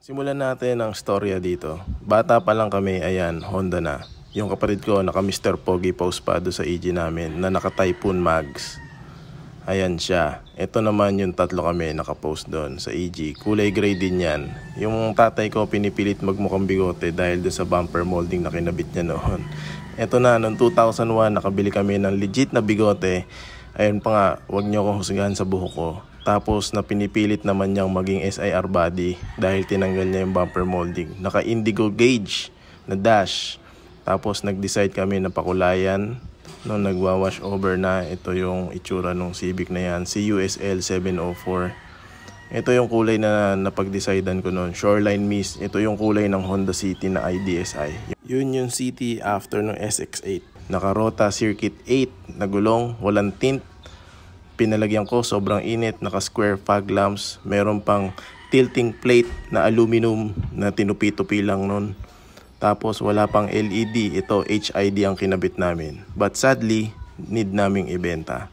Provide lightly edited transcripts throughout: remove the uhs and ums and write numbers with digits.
Simulan natin ang storya dito. Bata pa lang kami, ayan, Honda na. Yung kapatid ko, naka Mr. Pogi post pa doon sa EG namin na naka Typhoon Mags. Ayan siya. Ito naman yung tatlo kami naka-post doon sa EG. Kulay gray din yan. Yung tatay ko pinipilit magmukhang bigote dahil doon sa bumper molding na kinabit niya noon. Ito na, noong 2001, nakabili kami ng legit na bigote. Ayun pa nga, huwag niyo akong husgahan sa buhok ko. Tapos na pinipilit naman niyang maging SIR body dahil tinanggal niya yung bumper molding. Naka indigo gauge na dash. Tapos nag-decide kami na pakulayan. Nung nagwa-wash over na, ito yung itsura ng Civic na yan, CUSL 704. Ito yung kulay na napag-decidean ko noon, Shoreline Mist. Ito yung kulay ng Honda City na IDSI. Yun yung City after ng SX8. Naka-Rota Circuit 8 na gulong, walang tint. Pinalagyan ko, sobrang init, naka-square fog lamps. Meron pang tilting plate na aluminum na tinupi-tupi lang nun. Tapos wala pang LED, ito HID ang kinabit namin. But sadly, need naming ibenta.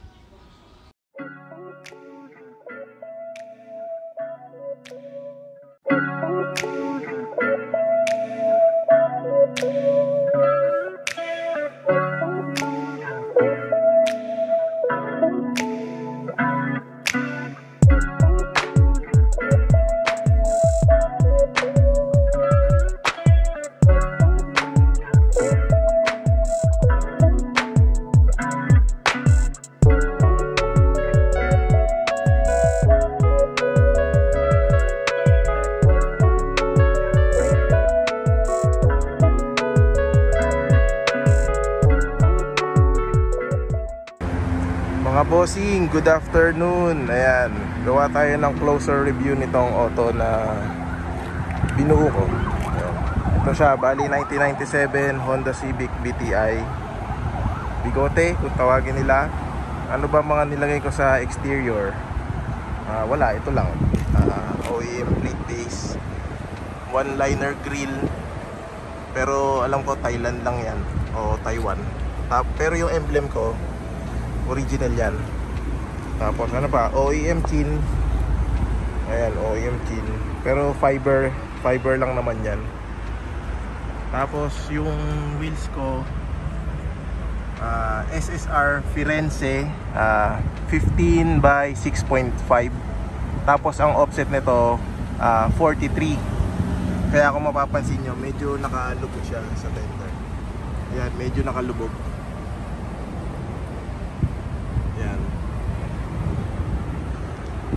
Mga bossing, good afternoon. Ayan, gawa tayo ng closer review nitong auto na binuo ko. Ayan. Ito siya, bali 1997 Honda Civic BTI. Bigote, kung tawagin nila. Ano ba mga nilagay ko sa exterior? Wala, ito lang. OEM plate base, one liner grill. Pero alam ko Thailand lang yan o Taiwan. Pero yung emblem ko original yan. Tapos ano pa, OEM chin. Ayan, OEM chin. Pero fiber lang naman yan. Tapos yung wheels ko SSR Firenze 15 by 6.5. Tapos ang offset nito 43. Kaya kung mapapansin nyo, medyo nakalubog siya sa tender. Ayan, medyo nakalubog.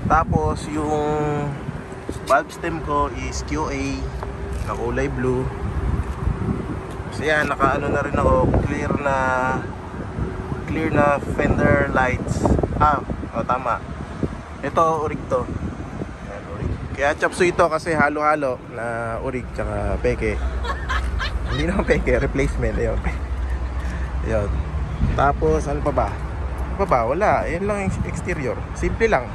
Tapos yung valve stem ko is QA na kulay blue. So yan, nakaano na rin ako, clear na fender lights. Tama. Ito urig to. Yan, urig. Kaya chapso ito kasi halo-halo na urig tsaka peke. Hindi naman peke, replacement. Ayun. Ayun. Tapos ano pa ba? Wala. Yan lang yung exterior. Simple lang.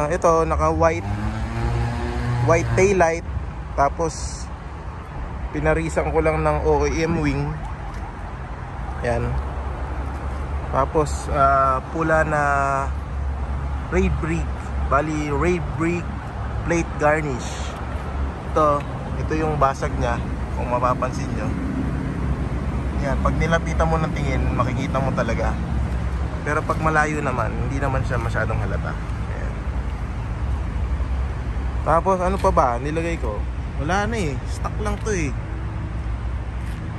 Ito naka white tail light. Tapos pinarisan ko lang ng OEM wing. Yan. Tapos pula na raid brick. Bali raid brick plate garnish. Ito yung basag nya, kung mapapansin nyo. Yan, pag nilapitan mo ng tingin, makikita mo talaga. Pero pag malayo naman, hindi naman siya masyadong halata. Tapos ano pa ba nilagay ko? Wala na eh, stock lang to eh.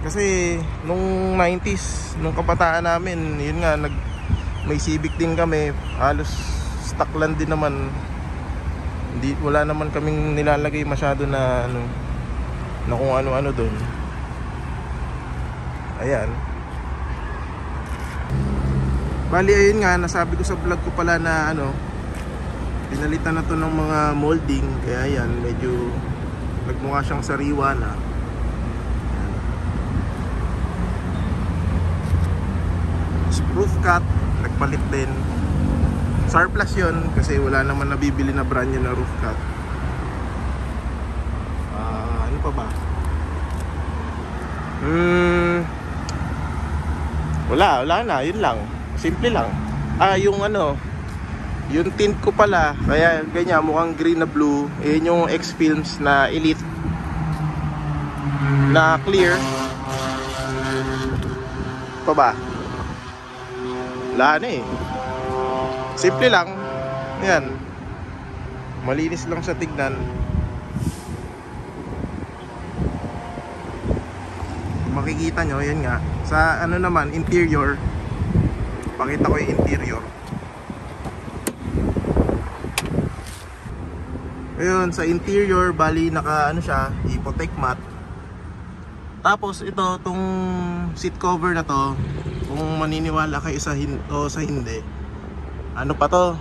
Kasi nung 90s, nung kabataan namin, yun nga, may Civic din kami. Halos stock lang din naman. Wala naman kaming nilalagay masyado na kung ano-ano doon. Ayan. Bali ayun nga, nasabi ko sa vlog ko pala na pinalitan na to ng mga molding. Kaya yan, medyo nagmukha siyang sariwa na. Yan. Roof cut, nagpalit din. Surplus yun kasi wala naman nabibili na brand new na roof cut. Ano pa ba? Wala na, yun lang. Simple lang. Yung Yung tint ko pala, kaya ganyan, mukhang green na blue. Yun yung X-Films na Elite na clear. Pa ba? Wala na eh. Simple lang. Yan. Malinis lang sa tignan. Makikita nyo, yan nga. Sa ano naman, interior. Pakita ko yung interior. Ayun, sa interior, bali naka ano siya, Hypothec mat. Tapos ito, tong seat cover na to, kung maniniwala kayo sa sa hindi, ano pa to,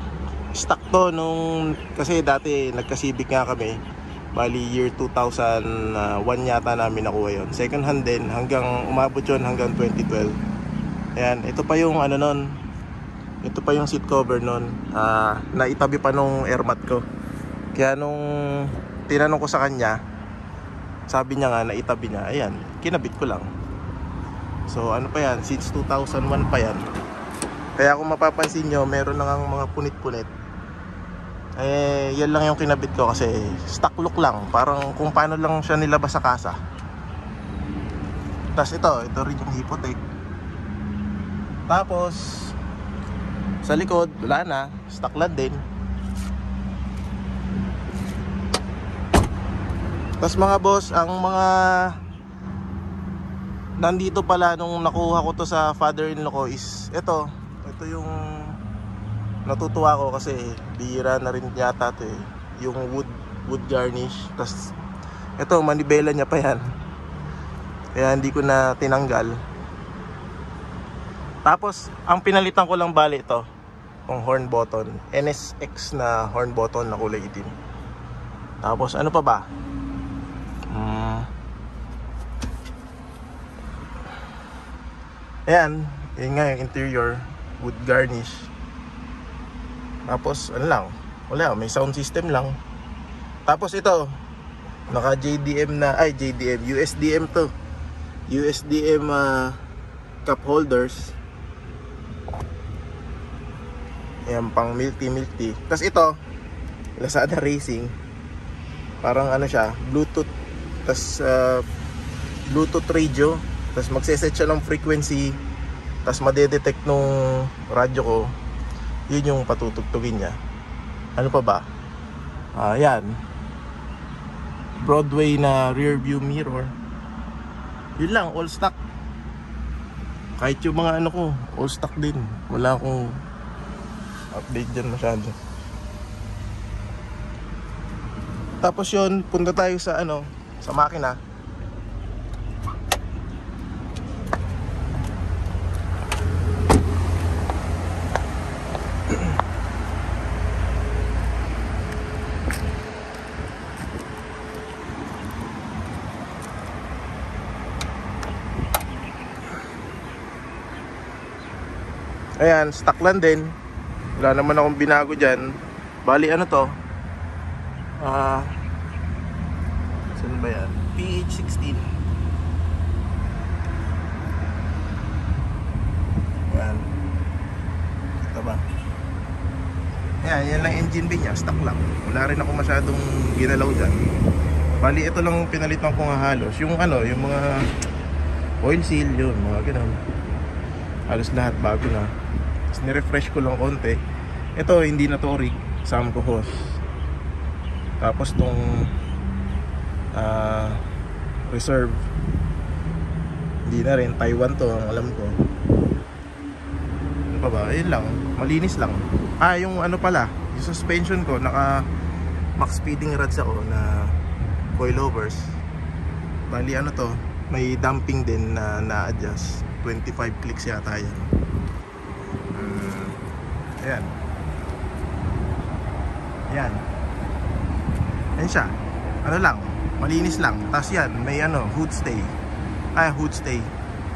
stock to nung, kasi dati nagka-Civic nga kami, bali year 2001 yata namin nakuha yun. Second hand din, hanggang umabot yun hanggang 2012. Ayan, ito pa yung ano nun, ito pa yung seat cover nun, naitabi pa nung airmat ko. Kaya nung tinanong ko sa kanya, sabi niya nga naitabi niya, ayan, kinabit ko lang. So ano pa yan, since 2001 pa yan. Kaya kung mapapansin nyo, meron na ngang mga punit-punit. Eh, yan lang yung kinabit ko kasi stock look lang. Parang kung paano lang siya nilabas sa kasa. Tapos ito rin yung Hypothec. Tapos sa likod, wala na, stock lang din. Tapos mga boss, ang mga nandito pala nung nakuha ko to sa father-in-law ko is ito yung natutuwa ko kasi bihira na rin yata to eh. Yung wood garnish. Tapos ito, manibela niya pa yan. Kaya hindi ko na tinanggal. Tapos ang pinalitan ko lang bali ito, yung horn button, NSX na horn button na kulay itim. Tapos ano pa ba? Ayan, yun nga yung interior, wood garnish. Tapos ano lang, wala, may sound system lang. Tapos ito, naka JDM na, USDM to. USDM cup holders. Ayan, pang milky. Tapos ito, Lazada Racing. Parang ano siya, Bluetooth. Tapos Bluetooth radio. Tapos magseset siya ng frequency. Tapos madedetect nung radyo ko. Yun yung patutugtugin niya. Ano pa ba? Yan, Broadway na rear view mirror. Yun lang, all stock. Kahit yung mga ano ko, all stock din. Wala akong update dyan masyado. Tapos yun, punta tayo sa ano, sa makina. Ayan, stock lang din. Wala naman akong binago dyan. Bali ano to, saan ba yan? PH16. Ayan, ito ba? Ayan, yan lang engine bay niya, stock lang. Wala rin ako masyadong ginalaw dyan. Bali ito lang pinalitan ko nga halos. Yung ano, yung mga oil seal, yun, mga ganun. Halos lahat bago na. Tapos nirefresh ko lang konti. Ito hindi na to rig, Samco hose. Tapos tong reserve, hindi na rin, Taiwan to ang alam ko. Ano pa ba? Ayun lang, malinis lang. Yung ano pala, yung suspension ko, naka max speeding rods ako na coilovers. Bali ano to, may damping din na na-adjust. 25 clicks yata yan. Ayan. Ayan. Ayan siya. Ano lang, malinis lang. Tapos yan, may ano, hood stay. Hood stay.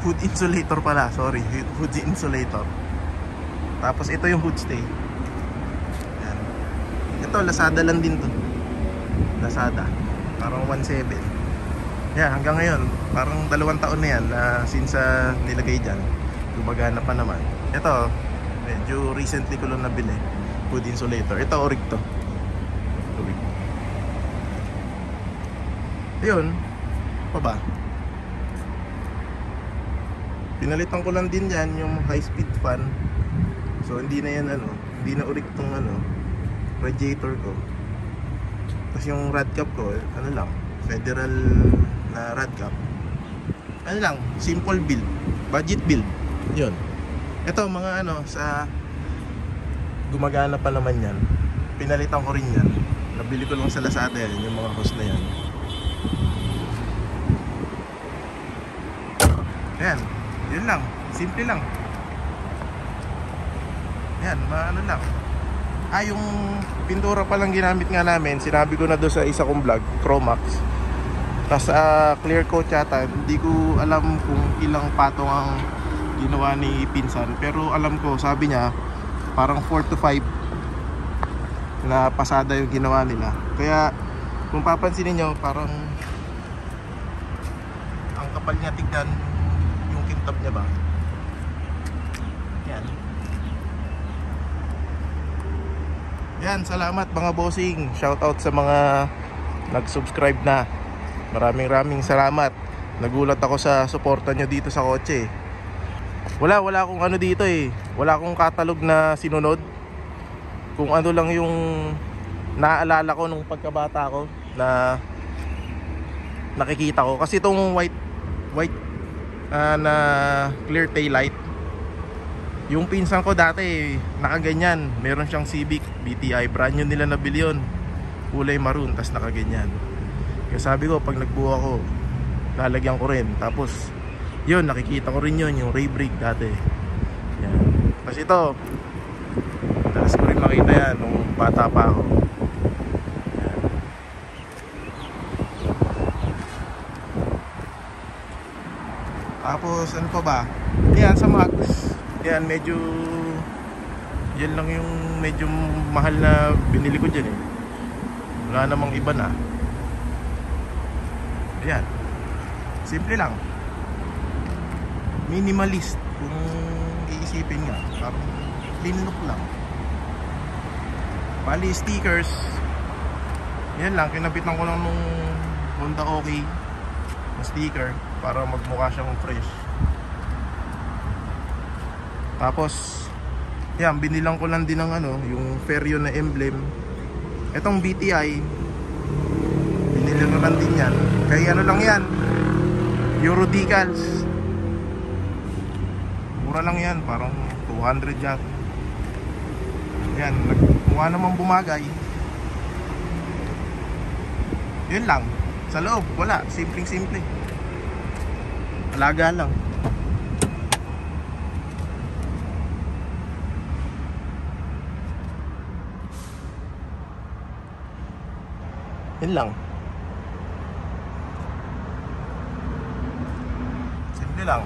Hood insulator pala, sorry. Hood insulator. Tapos ito yung hood stay. Ayan. Ito, Lazada lang din to. Lazada. Parang 1.7. Yan, hanggang ngayon, parang 2 taon na yan since nilagay dyan. Gumagana pa naman. Ito, medyo recently ko lang nabili. wood insulator. Ito orig to. Orig. Ayun. Pa ba? Pinalitan ko lang din yan yung high speed fan. So hindi na yan hindi na orig tong radiator ko. Tapos yung rad cap ko, lang, federal na rad cap. Lang, simple build, budget build. Yun. Ito mga sa gumagana pa naman yan. Pinalitan ko rin yan. Nabili ko lang sa Lazada yan, yung mga hose na yan. Ayan, yun lang, simple lang. Ayan, lang. Yung pintura pa lang ginamit nga namin. Sinabi ko na doon sa isa kong vlog, Chromax. Tapos clear coat yata. Hindi ko alam kung ilang patong ang ginawa ni pinsan, pero alam ko, sabi niya parang 4 to 5 na pasada yung ginawa nila. Kaya kung papansinin nyo, parang ang kapal niya tignan yung kintab niya ba. Yan. Yan, salamat mga bossing. Shoutout sa mga nag-subscribe na. Maraming salamat. Nagulat ako sa suporta nyo dito sa kotse. Wala akong dito wala akong catalog na sinunod. Kung lang yung naalala ko nung pagkabata ko na nakikita ko. Kasi itong white na clear tail light, yung pinsan ko dati nakaganyan. Meron siyang Civic BTI, brand new nila nabili yun, kulay maroon, tas nakaganyan. Kaya sabi ko, pag nagbuo ako, lalagyan ko rin. Tapos yun, nakikita ko rin yun, yung ray brake dati. Yan. Tapos ito, talas ko rin makita yan nung bata pa ako. Yan. Tapos ano pa ba? Yan sa Max. Yan, medyo yan lang yung medyo mahal na binili ko dyan wala namang iba na. Yan, simple lang, minimalist kung iisipin nga. Parang clean look lang. Bali stickers, yan lang, kinabitan ko lang nung Honda OK na sticker para magmukha siyang fresh. Tapos yan, binilang ko lang din ng yung Ferio na emblem. Etong BTI, binili ko lang din yan. Kaya lang yan, Euro decals. Mura lang yan, parang 200 yata. Yan, mukha namang bumagay. Yun lang. Sa loob, wala, simple. Alaga lang. Yun lang. Simple lang.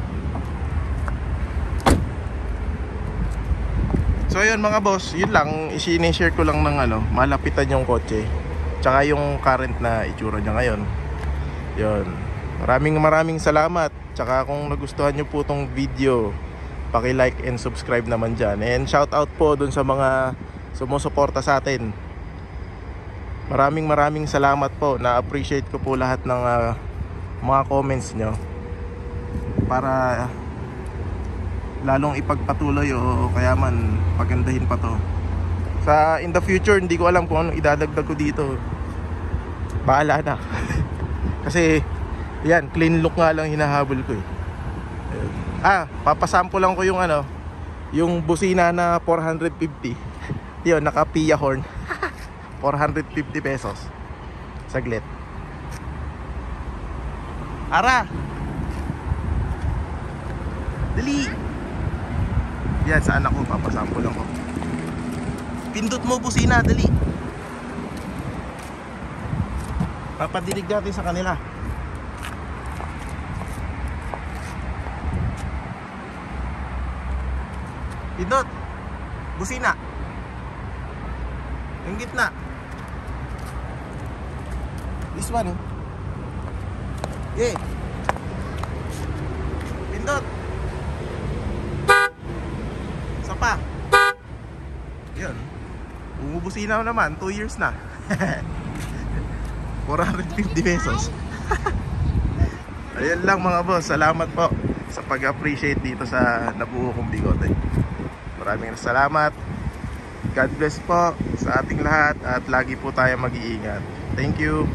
So yun mga boss, yun lang, i-share ko lang ng malapitan yung kotse, tsaka yung current na itsura niya ngayon. Yun. Maraming salamat. Tsaka kung nagustuhan nyo po tong video, paki-like and subscribe naman dyan. And shout out po dun sa mga sumusuporta sa atin. Maraming salamat po. Na-appreciate ko po lahat ng mga comments nyo, para lalong ipagpatuloy o kaya man pagandahin pa to. In the future, hindi ko alam kung anong idadagdag ko dito. Bahala na. Kasi yan, clean look nga lang hinahabol ko papasample lang ko yung yung busina na 450. Yun, naka Pia horn. 450 pesos. Saglit. Ara! Dali! Yan, sa anak ko, papasample lang ko. Pindot mo busina, dali. Papadinig natin sa kanila. Pindot busina. Yung gitna. This one, yeah. Pindot. Isa pa. Yun. busina naman, 2 years na. 450 pesos. Ayun lang mga boss, salamat po sa pag-appreciate dito sa nabuo kong bigote. Maraming salamat. God bless po sa ating lahat at lagi po tayo mag-iingat. Thank you.